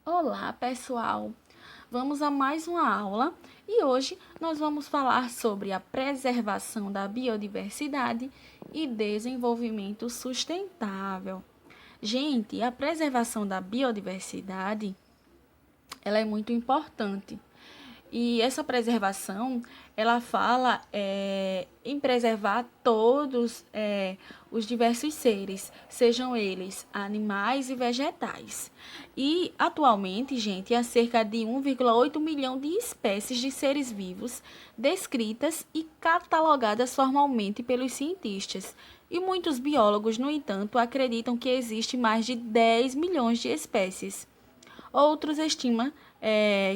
Olá, pessoal! Vamos a mais uma aula e hoje nós vamos falar sobre a preservação da biodiversidade e desenvolvimento sustentável. Gente, a preservação da biodiversidade, ela é muito importante. E essa preservação, ela fala em preservar todos os diversos seres, sejam eles animais e vegetais. E atualmente, gente, há cerca de 1,8 milhão de espécies de seres vivos descritas e catalogadas formalmente pelos cientistas. E muitos biólogos, no entanto, acreditam que existe mais de 10 milhões de espécies. Outros estimam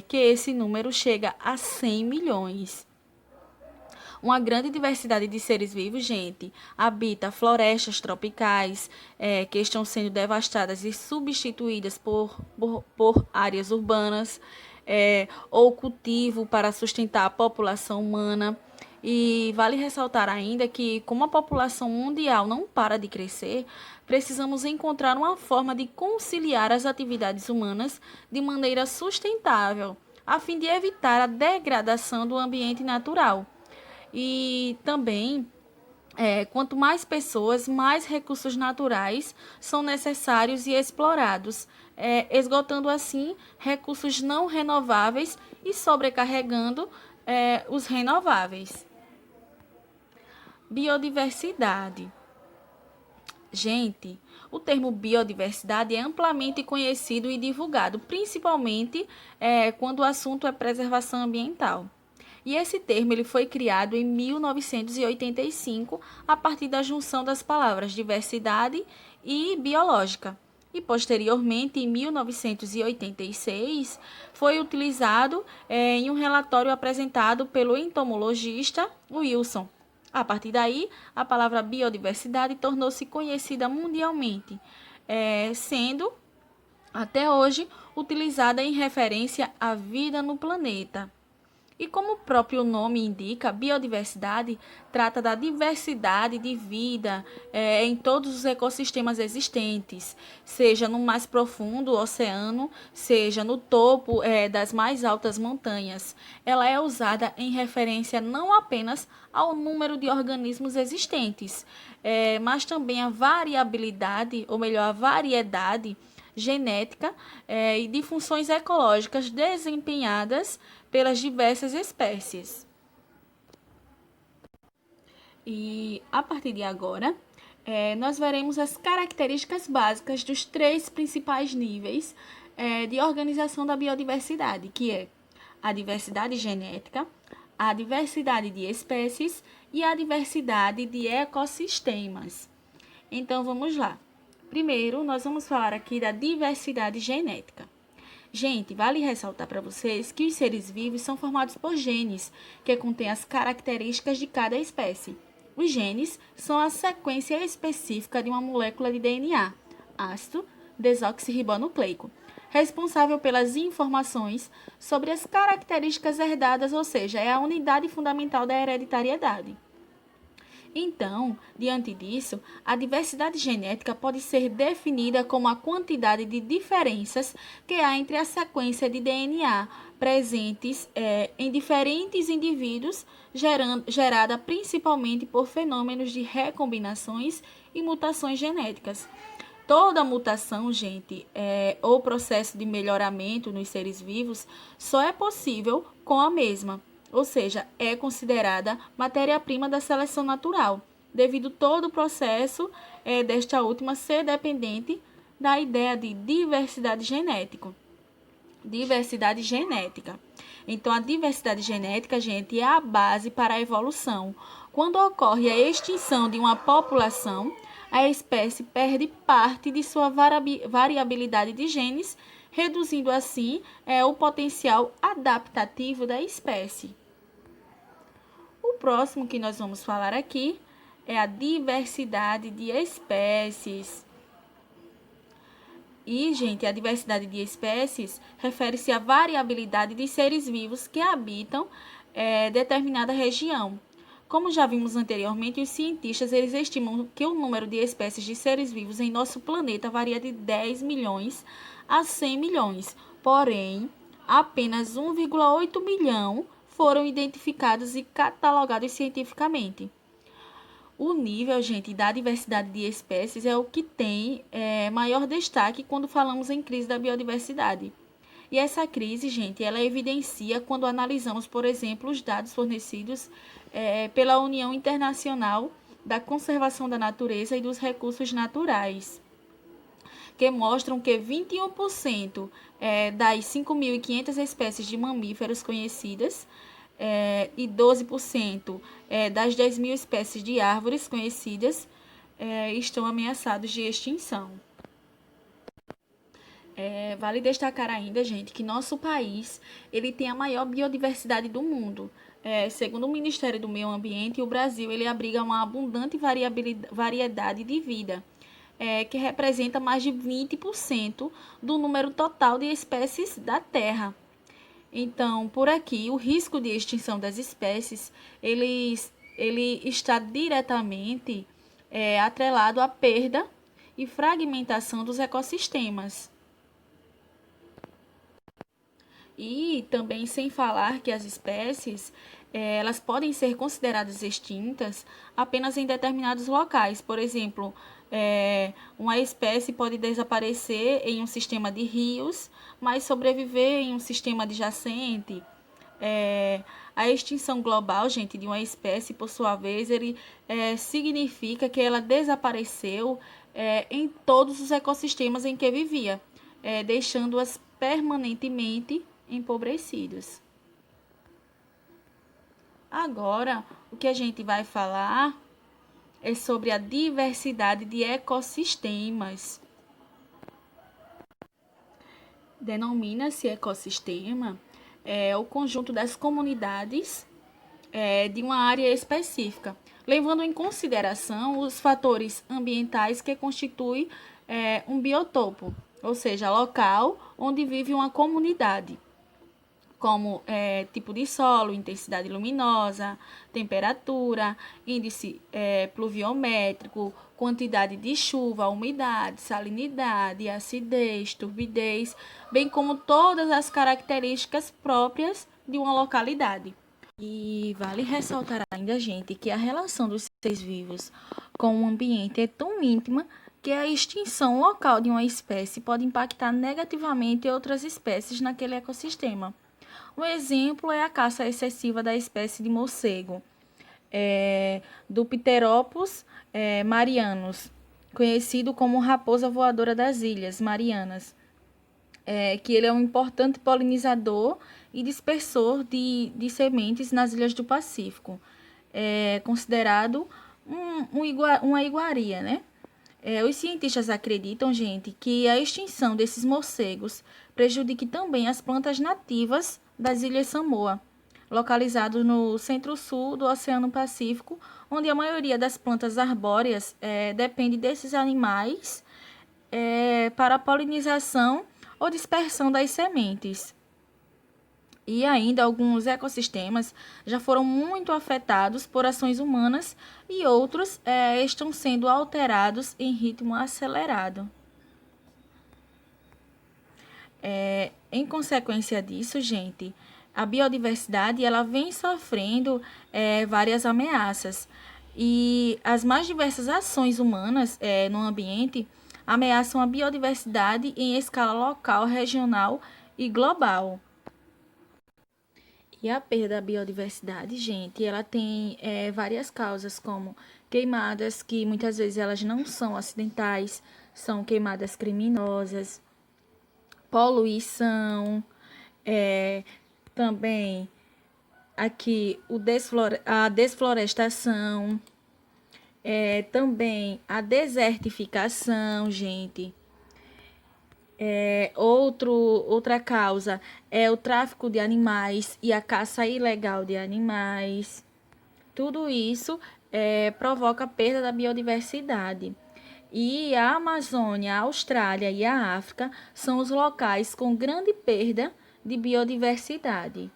que esse número chega a 100 milhões. Uma grande diversidade de seres vivos, gente, habita florestas tropicais que estão sendo devastadas e substituídas por áreas urbanas, ou cultivo para sustentar a população humana. E vale ressaltar ainda que, como a população mundial não para de crescer, precisamos encontrar uma forma de conciliar as atividades humanas de maneira sustentável, a fim de evitar a degradação do ambiente natural. E também, quanto mais pessoas, mais recursos naturais são necessários e explorados, esgotando assim recursos não renováveis e sobrecarregando os renováveis. Biodiversidade. Gente, o termo biodiversidade é amplamente conhecido e divulgado, principalmente quando o assunto é preservação ambiental. E esse termo ele foi criado em 1985 a partir da junção das palavras diversidade e biológica. E posteriormente, em 1986, foi utilizado em um relatório apresentado pelo entomologista Wilson. A partir daí, a palavra biodiversidade tornou-se conhecida mundialmente, sendo até hoje utilizada em referência à vida no planeta. E como o próprio nome indica, biodiversidade trata da diversidade de vida em todos os ecossistemas existentes, seja no mais profundo oceano, seja no topo das mais altas montanhas. Ela é usada em referência não apenas ao número de organismos existentes, mas também à variabilidade, ou melhor, à variedade genética e de funções ecológicas desempenhadas pelas diversas espécies. E a partir de agora, nós veremos as características básicas dos três principais níveis de organização da biodiversidade, que é a diversidade genética, a diversidade de espécies e a diversidade de ecossistemas. Então, vamos lá. Primeiro, nós vamos falar aqui da diversidade genética. Gente, vale ressaltar para vocês que os seres vivos são formados por genes, que contêm as características de cada espécie. Os genes são a sequência específica de uma molécula de DNA, ácido desoxirribonucleico, responsável pelas informações sobre as características herdadas, ou seja, é a unidade fundamental da hereditariedade. Então, diante disso, a diversidade genética pode ser definida como a quantidade de diferenças que há entre a sequência de DNA presentes em diferentes indivíduos, gerada principalmente por fenômenos de recombinações e mutações genéticas. Toda mutação, gente, ou processo de melhoramento nos seres vivos só é possível com a mesma, ou seja, é considerada matéria-prima da seleção natural, devido todo o processo desta última ser dependente da ideia de diversidade genética. Diversidade genética. Então, a diversidade genética, gente, é a base para a evolução. Quando ocorre a extinção de uma população, a espécie perde parte de sua variabilidade de genes, reduzindo assim o potencial adaptativo da espécie. O próximo que nós vamos falar aqui é a diversidade de espécies. E, gente, a diversidade de espécies refere-se à variabilidade de seres vivos que habitam determinada região. Como já vimos anteriormente, os cientistas eles estimam que o número de espécies de seres vivos em nosso planeta varia de 10 milhões a 100 milhões, Porém, apenas 1,8 milhão foram identificados e catalogados cientificamente. O nível, gente, da diversidade de espécies é o que tem maior destaque quando falamos em crise da biodiversidade. E essa crise, gente, ela evidencia quando analisamos, por exemplo, os dados fornecidos pela União Internacional da Conservação da Natureza e dos Recursos Naturais, que mostram que 21% das 5.500 espécies de mamíferos conhecidas e 12% das 10.000 espécies de árvores conhecidas estão ameaçados de extinção. Vale destacar ainda, gente, que nosso país ele tem a maior biodiversidade do mundo. Segundo o Ministério do Meio Ambiente, o Brasil ele abriga uma abundante variedade de vida, que representa mais de 20% do número total de espécies da Terra. Então, por aqui, o risco de extinção das espécies ele está diretamente atrelado à perda e fragmentação dos ecossistemas. E também sem falar que as espécies elas podem ser consideradas extintas apenas em determinados locais. Por exemplo, uma espécie pode desaparecer em um sistema de rios, mas sobreviver em um sistema adjacente. A extinção global, gente, de uma espécie, por sua vez, ele significa que ela desapareceu em todos os ecossistemas em que vivia, deixando-as permanentemente empobrecidos. Agora, o que a gente vai falar é sobre a diversidade de ecossistemas. Denomina-se ecossistema o conjunto das comunidades de uma área específica, levando em consideração os fatores ambientais que constituem um biotopo, ou seja, local onde vive uma comunidade, como tipo de solo, intensidade luminosa, temperatura, índice pluviométrico, quantidade de chuva, umidade, salinidade, acidez, turbidez, bem como todas as características próprias de uma localidade. E vale ressaltar ainda, gente, que a relação dos seres vivos com o ambiente é tão íntima que a extinção local de uma espécie pode impactar negativamente outras espécies naquele ecossistema. Um exemplo é a caça excessiva da espécie de morcego, do Pteropus marianus, conhecido como raposa voadora das Ilhas Marianas, que ele é um importante polinizador e dispersor de sementes nas ilhas do Pacífico, considerado uma iguaria, né? Os cientistas acreditam, gente, que a extinção desses morcegos prejudique também as plantas nativas das Ilhas Samoa, localizados no centro-sul do Oceano Pacífico, onde a maioria das plantas arbóreas depende desses animais para a polinização ou dispersão das sementes. E ainda alguns ecossistemas já foram muito afetados por ações humanas e outros estão sendo alterados em ritmo acelerado. Em consequência disso, gente, a biodiversidade ela vem sofrendo várias ameaças e as mais diversas ações humanas no ambiente ameaçam a biodiversidade em escala local, regional e global. E a perda da biodiversidade, gente, ela tem várias causas, como queimadas, que muitas vezes elas não são acidentais, são queimadas criminosas, poluição, também aqui a desflorestação, também a desertificação, gente. Outra causa é o tráfico de animais e a caça ilegal de animais. Tudo isso provoca perda da biodiversidade. E a Amazônia, a Austrália e a África são os locais com grande perda de biodiversidade.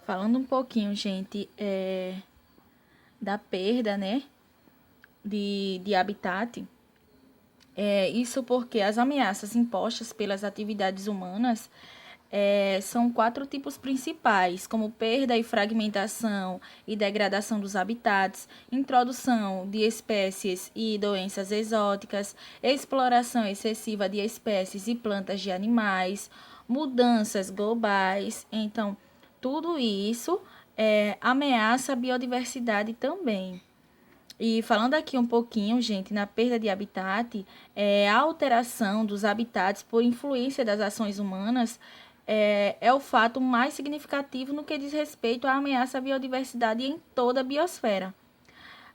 Falando um pouquinho, gente, da perda, né, de habitat, Isso porque as ameaças impostas pelas atividades humanas são 4 tipos principais, como perda e fragmentação e degradação dos habitats, introdução de espécies e doenças exóticas, exploração excessiva de espécies e plantas de animais, mudanças globais. Então, tudo isso ameaça a biodiversidade também. E falando aqui um pouquinho, gente, na perda de habitat, a alteração dos habitats por influência das ações humanas é o fato mais significativo no que diz respeito à ameaça à biodiversidade em toda a biosfera.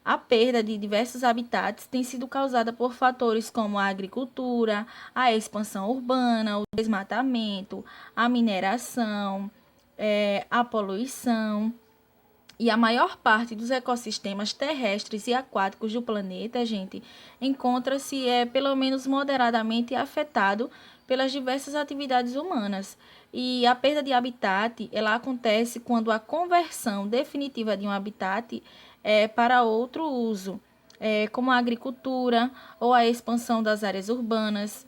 A perda de diversos habitats tem sido causada por fatores como a agricultura, a expansão urbana, o desmatamento, a mineração, a poluição. E a maior parte dos ecossistemas terrestres e aquáticos do planeta, gente, encontra-se pelo menos moderadamente afetado pelas diversas atividades humanas. E a perda de habitat, ela acontece quando a conversão definitiva de um habitat é para outro uso, como a agricultura ou a expansão das áreas urbanas.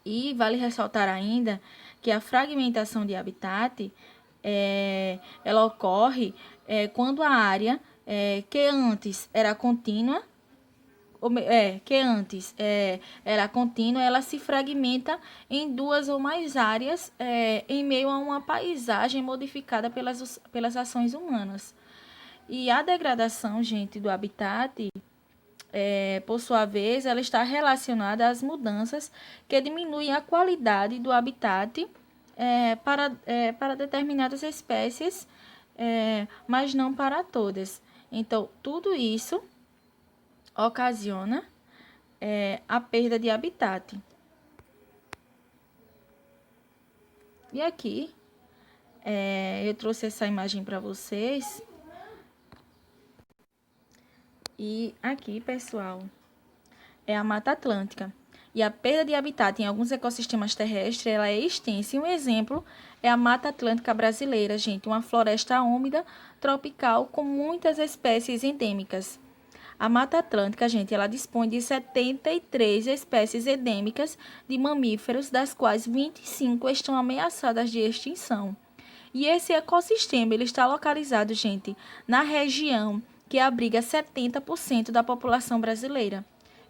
E vale ressaltar ainda que a fragmentação de habitat ela ocorre quando a área que antes era contínua, era contínua, ela se fragmenta em 2 ou mais áreas em meio a uma paisagem modificada pelas ações humanas. E a degradação, gente, do habitat, por sua vez, ela está relacionada às mudanças que diminuem a qualidade do habitat para determinadas espécies, mas não para todas. Então, tudo isso ocasiona a perda de habitat. E aqui, eu trouxe essa imagem para vocês. E aqui, pessoal, é a Mata Atlântica. E a perda de habitat em alguns ecossistemas terrestres, ela é extensa. E um exemplo é a Mata Atlântica brasileira, gente, uma floresta úmida tropical com muitas espécies endêmicas. A Mata Atlântica, gente, ela dispõe de 73 espécies endêmicas de mamíferos, das quais 25 estão ameaçadas de extinção. E esse ecossistema, ele está localizado, gente, na região que abriga 70% da população brasileira.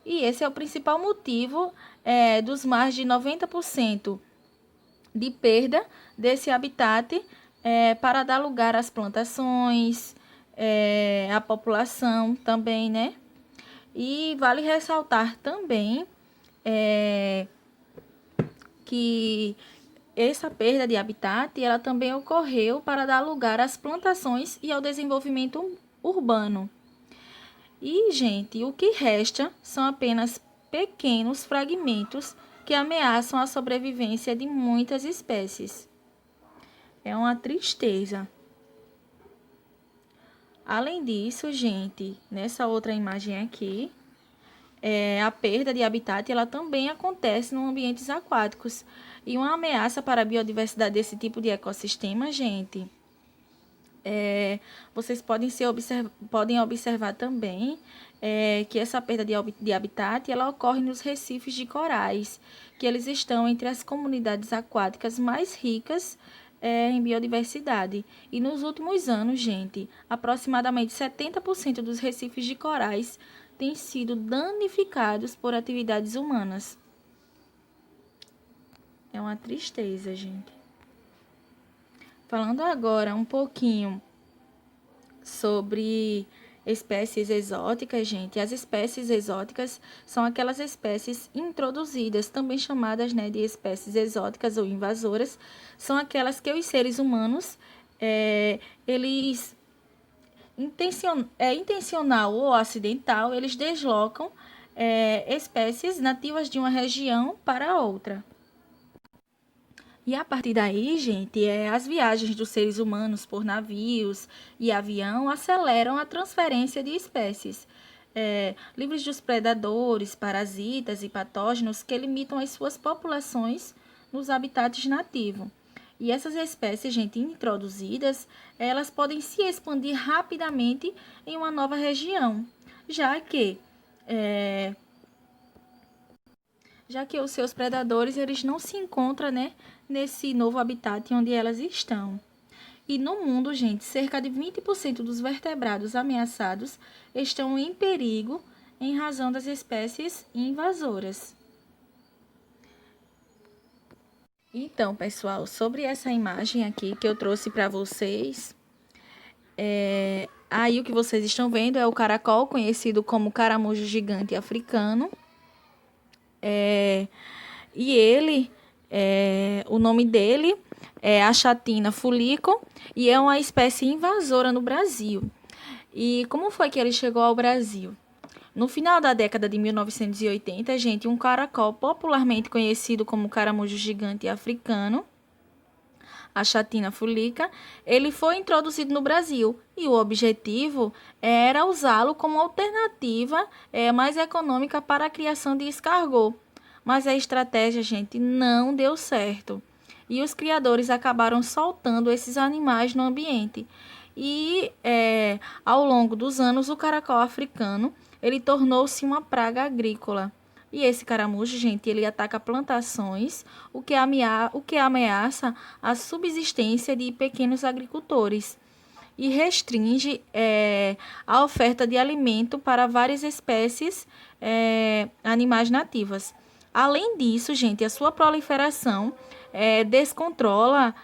E esse é o principal motivo dos mais de 90% de perda desse habitat para dar lugar às plantações, à população também, né? E vale ressaltar também que essa perda de habitat, ela também ocorreu para dar lugar às plantações e ao desenvolvimento urbano. E, gente, o que resta são apenas pequenos fragmentos que ameaçam a sobrevivência de muitas espécies. É uma tristeza. Além disso, gente, nessa outra imagem aqui, a perda de habitat, ela também acontece em ambientes aquáticos. E uma ameaça para a biodiversidade desse tipo de ecossistema, gente, vocês podem observar também que essa perda de habitat, ela ocorre nos recifes de corais, que eles estão entre as comunidades aquáticas mais ricas em biodiversidade. E nos últimos anos, gente, aproximadamente 70% dos recifes de corais têm sido danificados por atividades humanas. É uma tristeza, gente. Falando agora um pouquinho sobre espécies exóticas, gente. As espécies exóticas são aquelas espécies introduzidas, também chamadas, né, de espécies exóticas ou invasoras. São aquelas que os seres humanos, eles intencional ou acidental, eles deslocam espécies nativas de uma região para outra. E a partir daí, gente, as viagens dos seres humanos por navios e avião aceleram a transferência de espécies, livres dos predadores, parasitas e patógenos que limitam as suas populações nos habitats nativos. E essas espécies, gente, introduzidas, elas podem se expandir rapidamente em uma nova região, já que já que os seus predadores eles não se encontram, né, nesse novo habitat onde elas estão. E no mundo, gente, cerca de 20% dos vertebrados ameaçados estão em perigo em razão das espécies invasoras. Então, pessoal, sobre essa imagem aqui que eu trouxe para vocês, aí o que vocês estão vendo é o caracol, conhecido como caramujo gigante africano. E ele, o nome dele é Achatina fulico e é uma espécie invasora no Brasil. E como foi que ele chegou ao Brasil? No final da década de 1980, gente, um caracol popularmente conhecido como caramujo gigante africano, a chatina fulica, ele foi introduzido no Brasil e o objetivo era usá-lo como alternativa mais econômica para a criação de escargot. Mas a estratégia, gente, não deu certo. E os criadores acabaram soltando esses animais no ambiente. E ao longo dos anos, o caracol africano ele tornou-se uma praga agrícola. E esse caramujo, gente, ele ataca plantações, o que ameaça a subsistência de pequenos agricultores e restringe a oferta de alimento para várias espécies animais nativas. Além disso, gente, a sua proliferação descontrolada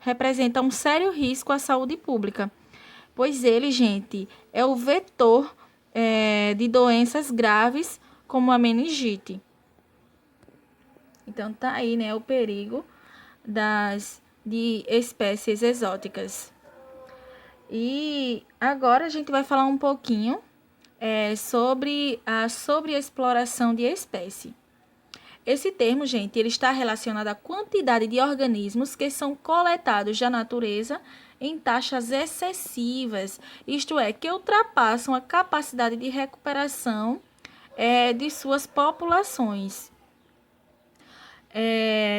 representa um sério risco à saúde pública, pois ele, gente, é o vetor de doenças graves como a meningite. Então tá aí, né, o perigo de espécies exóticas. E agora a gente vai falar um pouquinho sobre a sobreexploração de espécie. Esse termo, gente, ele está relacionado à quantidade de organismos que são coletados da natureza em taxas excessivas, isto é, que ultrapassam a capacidade de recuperação de suas populações.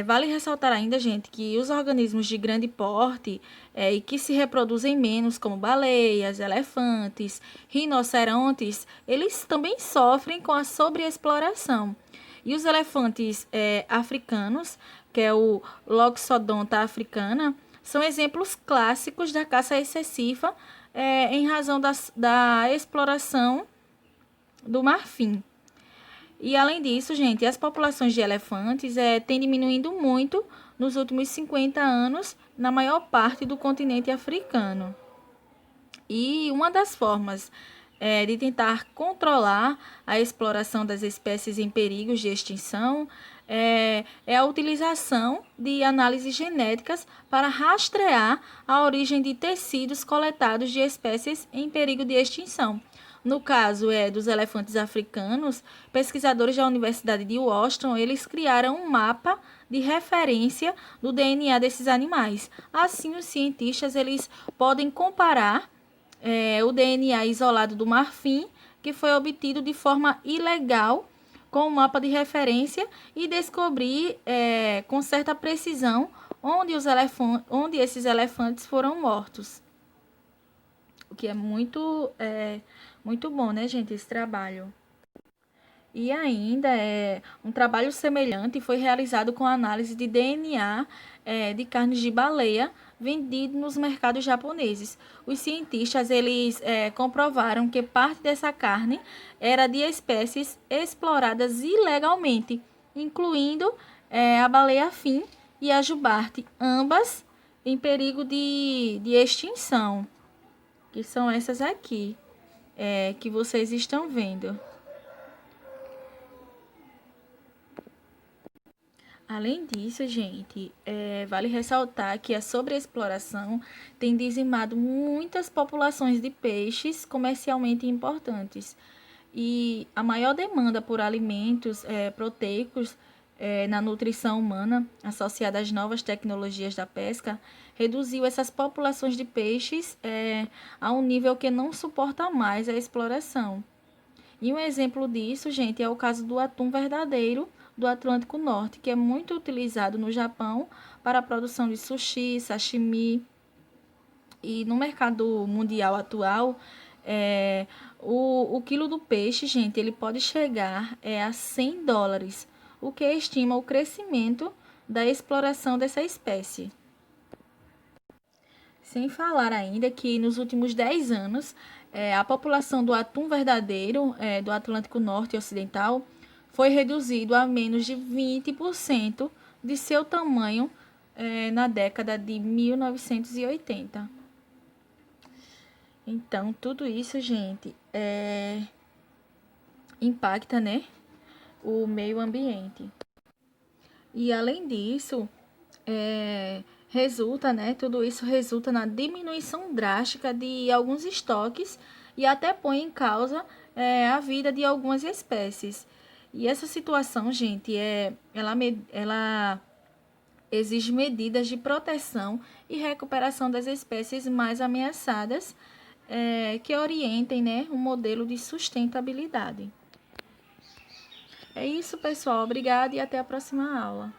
Vale ressaltar ainda, gente, que os organismos de grande porte e que se reproduzem menos, como baleias, elefantes, rinocerontes, eles também sofrem com a sobreexploração. E os elefantes africanos, que é o Loxodonta africana, são exemplos clássicos da caça excessiva em razão da exploração do marfim. E além disso, gente, as populações de elefantes têm diminuindo muito nos últimos 50 anos na maior parte do continente africano. E uma das formas de tentar controlar a exploração das espécies em perigos de extinção é a utilização de análises genéticas para rastrear a origem de tecidos coletados de espécies em perigo de extinção. No caso dos elefantes africanos, pesquisadores da Universidade de Washington, eles criaram um mapa de referência do DNA desses animais. Assim, os cientistas eles podem comparar o DNA isolado do marfim, que foi obtido de forma ilegal, com o mapa de referência e descobrir com certa precisão onde esses elefantes foram mortos. O que é muito bom, né, gente, esse trabalho. E ainda um trabalho semelhante foi realizado com a análise de DNA de carnes de baleia vendido nos mercados japoneses. Os cientistas eles comprovaram que parte dessa carne era de espécies exploradas ilegalmente, incluindo a baleia-fim e a jubarte, ambas em perigo de extinção, que são essas aqui que vocês estão vendo. Além disso, gente, vale ressaltar que a sobreexploração tem dizimado muitas populações de peixes comercialmente importantes. E a maior demanda por alimentos proteicos na nutrição humana, associada às novas tecnologias da pesca, reduziu essas populações de peixes a um nível que não suporta mais a exploração. E um exemplo disso, gente, é o caso do atum verdadeiro do Atlântico Norte, que é muito utilizado no Japão para a produção de sushi, sashimi. E no mercado mundial atual, O quilo do peixe, gente, ele pode chegar a $100, o que estima o crescimento da exploração dessa espécie. Sem falar ainda que nos últimos 10 anos, a população do atum verdadeiro do Atlântico Norte e Ocidental foi reduzido a menos de 20% de seu tamanho na década de 1980. Então, tudo isso, gente, impacta, né, o meio ambiente. E além disso, tudo isso resulta na diminuição drástica de alguns estoques e até põe em causa a vida de algumas espécies. E essa situação, gente, ela exige medidas de proteção e recuperação das espécies mais ameaçadas, que orientem, né, um modelo de sustentabilidade. É isso, pessoal. Obrigada e até a próxima aula.